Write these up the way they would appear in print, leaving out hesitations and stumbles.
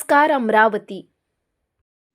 नमस्कार अमरावती।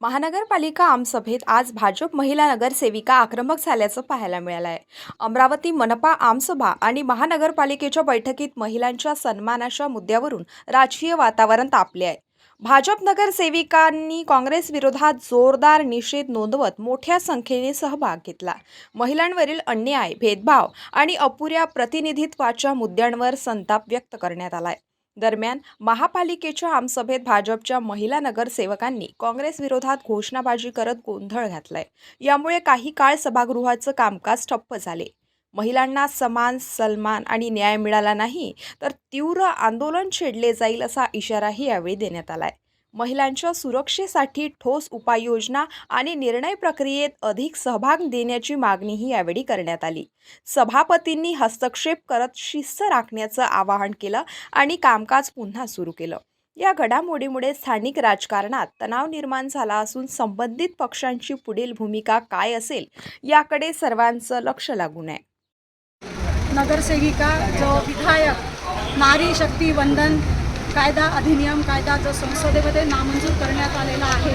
महानगरपालिका आमसभेत आज भाजप महिला नगरसेविका आक्रमक झाल्याचं पाहायला मिळालं आहे। अमरावती मनपा आमसभा आणि महानगरपालिकेच्या बैठकीत महिलांच्या सन्मानाच्या मुद्द्यावरून राजकीय वातावरण तापले आहे। भाजप नगरसेविकांनी काँग्रेस विरोधात जोरदार निषेध नोंदवत मोठ्या संख्येने सहभाग घेतला। महिलांवरील अन्याय, भेदभाव आणि अपुऱ्या प्रतिनिधित्वाच्या मुद्द्यांवर संताप व्यक्त करण्यात आलाय। दरम्यान महापालिकेच्या आमसभेत भाजपच्या महिला नगरसेवकांनी काँग्रेस विरोधात घोषणाबाजी करत गोंधळ घातलाय। यामुळे काही काळ सभागृहाचं कामकाज ठप्प झाले। महिलांना समान सन्मान आणि न्याय मिळाला नाही तर तीव्र आंदोलन छेडले जाईल असा इशाराही यावेळी देण्यात आलाय। महिलांच्या सुरक्षेसाठी ठोस उपाययोजना आणि निर्णय प्रक्रियेत अधिक सहभाग देण्याची मागणीही यावेळी करण्यात आली। सभापतींनी हस्तक्षेप करत शिस्त राखण्याचं आवाहन केलं आणि कामकाज पुन्हा सुरू केलं। या घडामोडीमुळे स्थानिक राजकारणात तणाव निर्माण झाला असून संबंधित पक्षांची पुढील भूमिका काय असेल याकडे सर्वांचं लक्ष लागून आहे। नगरसेविका जो विधायक नारी शक्ती वंदन कायदा अधिनियम कायदा जो संसदेमध्ये नामंजूर करण्यात आलेला आहे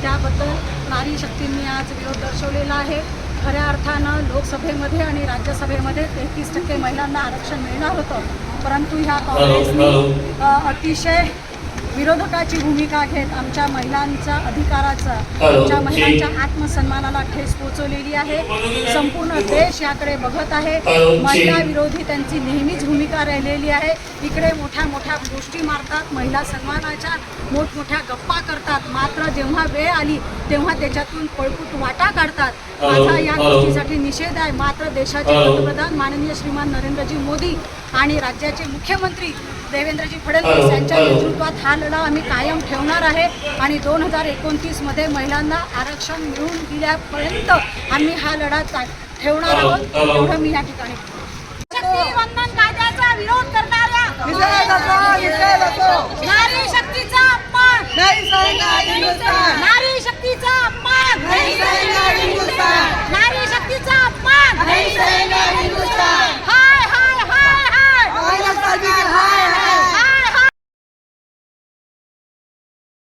त्याबद्दल नारी शक्तींनी आज विरोध दर्शवलेला आहे। खऱ्या अर्थानं लोकसभेमध्ये आणि राज्यसभेमध्ये 33% महिलांना आरक्षण मिळणार होतं, परंतु ह्या काँग्रेसने अतिशय विरोधकाची भूमिका घेत आमच्या महिलांच्या अधिकाराचा, आमच्या महिलांच्या आत्मसन्मानाला ठेस पोहोचवलेली आहे। संपूर्ण देश याकडे बघत आहे। महिला विरोधी त्यांची नेहमीच भूमिका राहिलेली आहे। इकडे मोठ्या मोठ्या गोष्टी मारतात, महिला सन्मानाच्या मोठमोठ्या गप्पा करतात, मात्र जेव्हा वेळ आली तेव्हा त्याच्यातून पळपूट वाटा काढतात। माझा या गोष्टीसाठी निषेध आहे। मात्र देशाचे पंतप्रधान माननीय श्रीमान नरेंद्रजी मोदी आणि राज्याचे मुख्यमंत्री देवेंद्रजी फडणवीस यांच्या नेतृत्वात हा लढा आम्ही कायम ठेवणार आहे आणि 2029 मध्ये महिलांना आरक्षण मिळवून दिल्यापर्यंत आम्ही हा लढा ठेवणार आहोत, एवढं मी या ठिकाणी